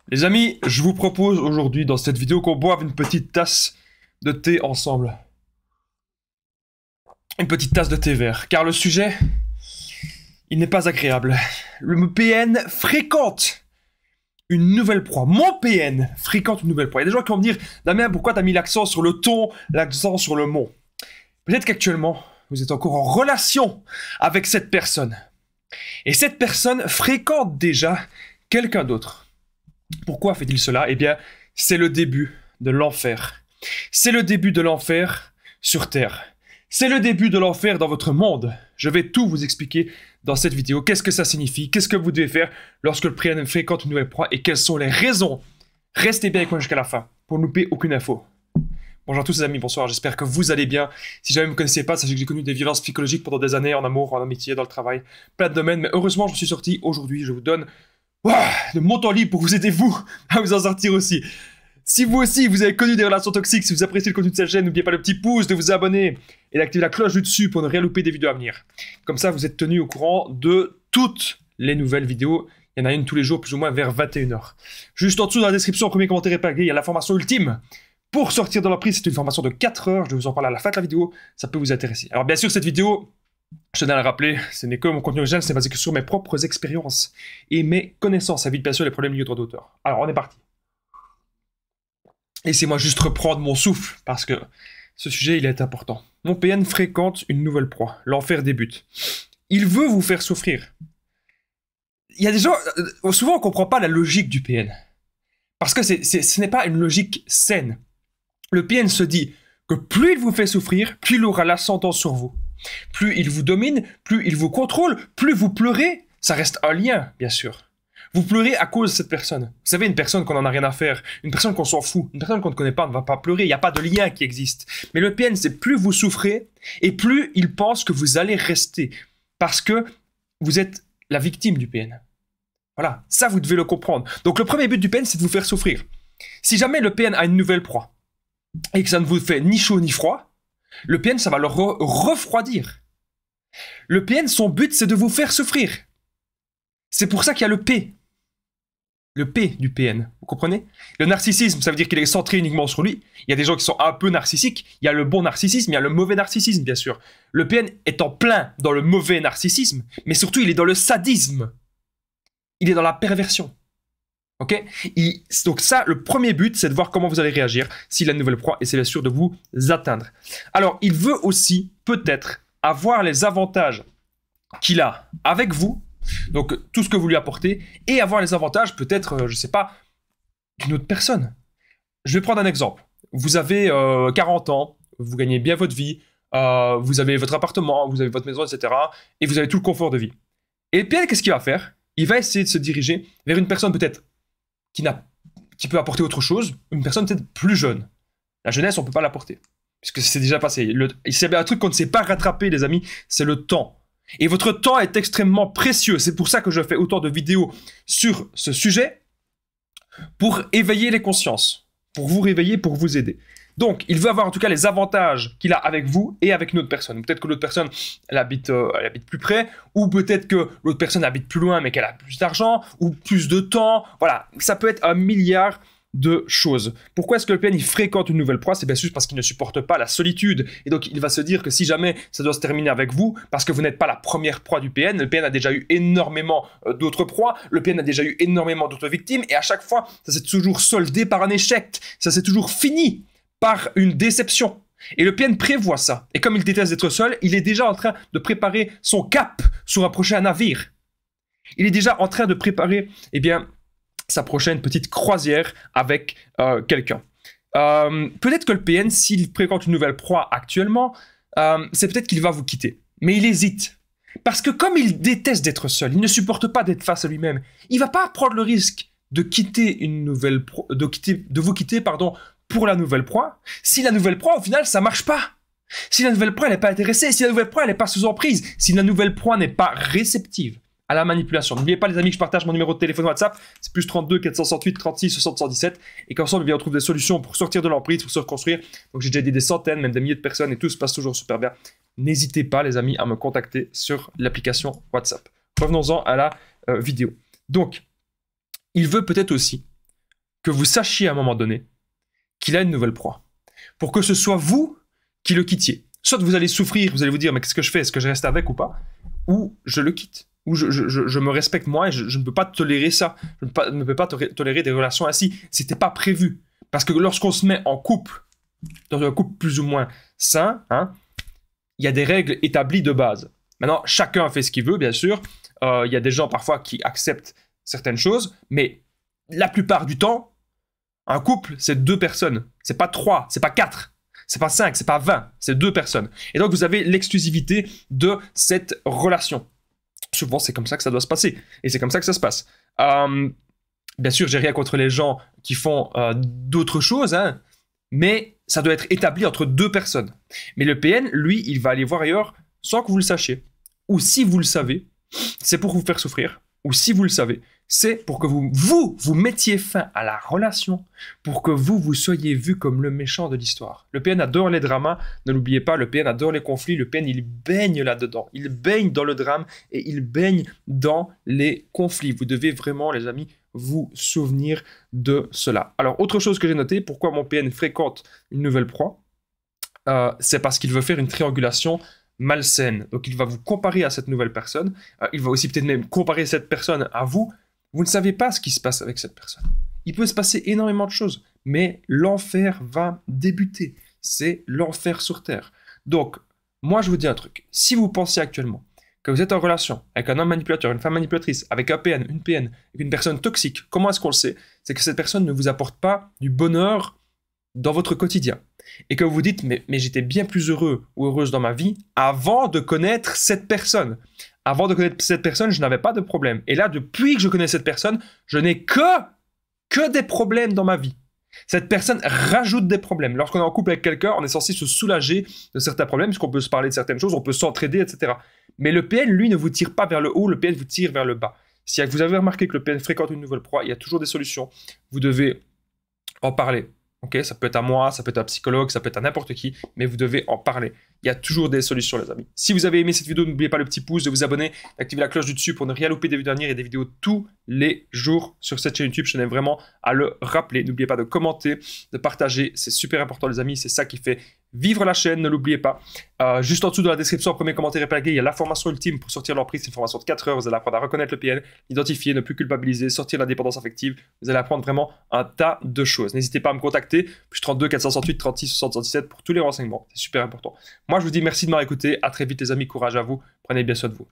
Les amis, je vous propose aujourd'hui dans cette vidéo qu'on boive une petite tasse de thé ensemble. Une petite tasse de thé vert, car le sujet, il n'est pas agréable. Le PN fréquente une nouvelle proie. Mon PN fréquente une nouvelle proie. Il y a des gens qui vont me dire, Damien, pourquoi tu as mis l'accent sur le ton, l'accent sur le mon? Peut-être qu'actuellement, vous êtes encore en relation avec cette personne. Et cette personne fréquente déjà quelqu'un d'autre. Pourquoi fait-il cela? Eh bien, c'est le début de l'enfer. C'est le début de l'enfer sur Terre. C'est le début de l'enfer dans votre monde. Je vais tout vous expliquer dans cette vidéo. Qu'est-ce que ça signifie? Qu'est-ce que vous devez faire lorsque le PN fréquente une nouvelle proie? Et quelles sont les raisons? Restez bien avec moi jusqu'à la fin pour ne louper aucune info. Bonjour à tous les amis, bonsoir, j'espère que vous allez bien. Si jamais vous ne me connaissez pas, sachez que j'ai connu des violences psychologiques pendant des années, en amour, en amitié, dans le travail, plein de domaines. Mais heureusement, je suis sorti aujourd'hui. Je vous donne de mon temps libre pour vous aider, vous, à vous en sortir aussi. Si vous aussi, vous avez connu des relations toxiques, si vous appréciez le contenu de cette chaîne, n'oubliez pas le petit pouce, de vous abonner et d'activer la cloche du dessus pour ne rien louper des vidéos à venir. Comme ça, vous êtes tenu au courant de toutes les nouvelles vidéos. Il y en a une tous les jours, plus ou moins vers 21 h. Juste en dessous, dans la description, premier commentaire épinglé, il y a la formation ultime. Pour sortir de l'emprise, c'est une formation de 4 heures. Je vais vous en parler à la fin de la vidéo. Ça peut vous intéresser. Alors, bien sûr, cette vidéo, je tenais à le rappeler, ce n'est que mon contenu original, c'est basé que sur mes propres expériences et mes connaissances. Ça évite bien sûr les problèmes liés au droit d'auteur. Alors, on est parti. Laissez-moi juste reprendre mon souffle, parce que ce sujet, il est important. Mon PN fréquente une nouvelle proie. L'enfer débute. Il veut vous faire souffrir. Il y a des gens... souvent, on ne comprend pas la logique du PN. Parce que ce n'est pas une logique saine. Le PN se dit que plus il vous fait souffrir, plus il aura l'ascendant sur vous. Plus il vous domine, plus il vous contrôle, plus vous pleurez. Ça reste un lien, bien sûr. Vous pleurez à cause de cette personne. Vous savez, une personne qu'on n'en a rien à faire, une personne qu'on s'en fout, une personne qu'on ne connaît pas ne va pas pleurer. Il n'y a pas de lien qui existe. Mais le PN, c'est plus vous souffrez et plus il pense que vous allez rester. Parce que vous êtes la victime du PN. Voilà, ça vous devez le comprendre. Donc le premier but du PN, c'est de vous faire souffrir. Si jamais le PN a une nouvelle proie et que ça ne vous fait ni chaud ni froid, le PN, ça va le refroidir. Le PN, son but, c'est de vous faire souffrir. C'est pour ça qu'il y a le P. Le P du PN, vous comprenez? Le narcissisme, ça veut dire qu'il est centré uniquement sur lui. Il y a des gens qui sont un peu narcissiques. Il y a le bon narcissisme, il y a le mauvais narcissisme, bien sûr. Le PN est en plein dans le mauvais narcissisme, mais surtout, il est dans le sadisme. Il est dans la perversion. Ok? Donc ça, le premier but, c'est de voir comment vous allez réagir s'il a une nouvelle proie, et c'est bien sûr de vous atteindre. Alors, il veut aussi, peut-être, avoir les avantages qu'il a avec vous, donc tout ce que vous lui apportez, et avoir les avantages, peut-être, je ne sais pas, d'une autre personne. Je vais prendre un exemple. Vous avez 40 ans, vous gagnez bien votre vie, vous avez votre appartement, vous avez votre maison, etc. Et vous avez tout le confort de vie. Et le PN, qu'est-ce qu'il va faire? Il va essayer de se diriger vers une personne peut-être qui peut apporter autre chose, une personne peut-être plus jeune. La jeunesse, on ne peut pas l'apporter, puisque c'est déjà passé. C'est un truc qu'on ne sait pas rattraper, les amis, c'est le temps. Et votre temps est extrêmement précieux. C'est pour ça que je fais autant de vidéos sur ce sujet, pour éveiller les consciences, pour vous réveiller, pour vous aider. Donc, il veut avoir en tout cas les avantages qu'il a avec vous et avec une autre personne. Peut-être que l'autre personne, elle habite plus près, ou peut-être que l'autre personne habite plus loin, mais qu'elle a plus d'argent, ou plus de temps. Voilà, ça peut être un milliard de choses. Pourquoi est-ce que le PN il fréquente une nouvelle proie? C'est bien sûr parce qu'il ne supporte pas la solitude. Et donc, il va se dire que si jamais ça doit se terminer avec vous, parce que vous n'êtes pas la première proie du PN, le PN a déjà eu énormément d'autres proies, le PN a déjà eu énormément d'autres victimes, et à chaque fois, ça s'est toujours soldé par un échec. Ça s'est toujours fini par une déception. Et le PN prévoit ça. Et comme il déteste d'être seul, il est déjà en train de préparer son cap sur un prochain navire. Il est déjà en train de préparer, eh bien, sa prochaine petite croisière avec quelqu'un. Peut-être que le PN, s'il fréquente une nouvelle proie actuellement, c'est peut-être qu'il va vous quitter. Mais il hésite. Parce que comme il déteste d'être seul, il ne supporte pas d'être face à lui-même, il ne va pas prendre le risque de quitter une nouvelle proie, de vous quitter, pardon, pour la nouvelle proie, si la nouvelle proie, au final, ça marche pas. Si la nouvelle proie, elle n'est pas intéressée, si la nouvelle proie, elle n'est pas sous emprise, si la nouvelle proie n'est pas réceptive à la manipulation. N'oubliez pas, les amis, que je partage mon numéro de téléphone WhatsApp, c'est plus 32 468 36 60 117, et qu'ensemble, on trouve des solutions pour sortir de l'emprise, pour se reconstruire. Donc, j'ai déjà aidé des centaines, même des milliers de personnes, et tout se passe toujours super bien. N'hésitez pas, les amis, à me contacter sur l'application WhatsApp. Revenons-en à la vidéo. Donc, il veut peut-être aussi que vous sachiez à un moment donné qu'il a une nouvelle proie. Pour que ce soit vous qui le quittiez. Soit vous allez souffrir, vous allez vous dire, mais qu'est-ce que je fais? Est-ce que je reste avec ou pas? Ou je le quitte. Ou je me respecte moi et je ne peux pas tolérer ça. Je ne peux pas tolérer des relations ainsi. C'était pas prévu. Parce que lorsqu'on se met en couple, dans un couple plus ou moins sain, hein, il y a des règles établies de base. Maintenant, chacun fait ce qu'il veut, bien sûr. Il y a des gens parfois qui acceptent certaines choses, mais la plupart du temps, un couple, c'est 2 personnes. C'est pas 3, c'est pas 4, c'est pas 5, c'est pas 20, c'est 2 personnes. Et donc, vous avez l'exclusivité de cette relation. Souvent, c'est comme ça que ça doit se passer. Et c'est comme ça que ça se passe. Bien sûr, j'ai rien contre les gens qui font d'autres choses, hein, mais ça doit être établi entre 2 personnes. Mais le PN, lui, il va aller voir ailleurs sans que vous le sachiez. Ou si vous le savez, c'est pour vous faire souffrir. Ou si vous le savez, c'est pour que vous mettiez fin à la relation, pour que vous soyez vu comme le méchant de l'histoire. Le PN adore les dramas, ne l'oubliez pas, le PN adore les conflits, le PN il baigne là-dedans, il baigne dans le drame et il baigne dans les conflits. Vous devez vraiment, les amis, vous souvenir de cela. Alors, autre chose que j'ai noté, pourquoi mon PN fréquente une nouvelle proie, c'est parce qu'il veut faire une triangulation malsaine. Donc, il va vous comparer à cette nouvelle personne. Il va aussi peut-être même comparer cette personne à vous. Vous ne savez pas ce qui se passe avec cette personne. Il peut se passer énormément de choses, mais l'enfer va débuter. C'est l'enfer sur Terre. Donc, moi, je vous dis un truc. Si vous pensez actuellement que vous êtes en relation avec un homme manipulateur, une femme manipulatrice, avec un PN, une PN, avec une personne toxique, comment est-ce qu'on le sait? C'est que cette personne ne vous apporte pas du bonheur dans votre quotidien. Et que vous vous dites, mais j'étais bien plus heureux ou heureuse dans ma vie avant de connaître cette personne. Avant de connaître cette personne, je n'avais pas de problème. Et là, depuis que je connais cette personne, je n'ai que des problèmes dans ma vie. Cette personne rajoute des problèmes. Lorsqu'on est en couple avec quelqu'un, on est censé se soulager de certains problèmes, puisqu'on peut se parler de certaines choses, on peut s'entraider, etc. Mais le PN, lui, ne vous tire pas vers le haut, le PN vous tire vers le bas. Si vous avez remarqué que le PN fréquente une nouvelle proie, il y a toujours des solutions. Vous devez en parler. Okay, ça peut être à moi, ça peut être à un psychologue, ça peut être à n'importe qui, mais vous devez en parler. Il y a toujours des solutions, les amis. Si vous avez aimé cette vidéo, n'oubliez pas le petit pouce, de vous abonner, d'activer la cloche du dessus pour ne rien louper des vidéos dernières et des vidéos tous les jours sur cette chaîne YouTube. Je tenais vraiment à le rappeler. N'oubliez pas de commenter, de partager. C'est super important, les amis. C'est ça qui fait vivre la chaîne. Ne l'oubliez pas. Juste en dessous de la description, premier commentaire épinglé, il y a la formation ultime pour sortir l'emprise. C'est une formation de 4 heures. Vous allez apprendre à reconnaître le PN, l'identifier, ne plus culpabiliser, sortir la dépendance affective. Vous allez apprendre vraiment un tas de choses. N'hésitez pas à me contacter. Plus 32 468 36 77 pour tous les renseignements. C'est super important. Moi, je vous dis merci de m'avoir écouté. À très vite, les amis. Courage à vous. Prenez bien soin de vous.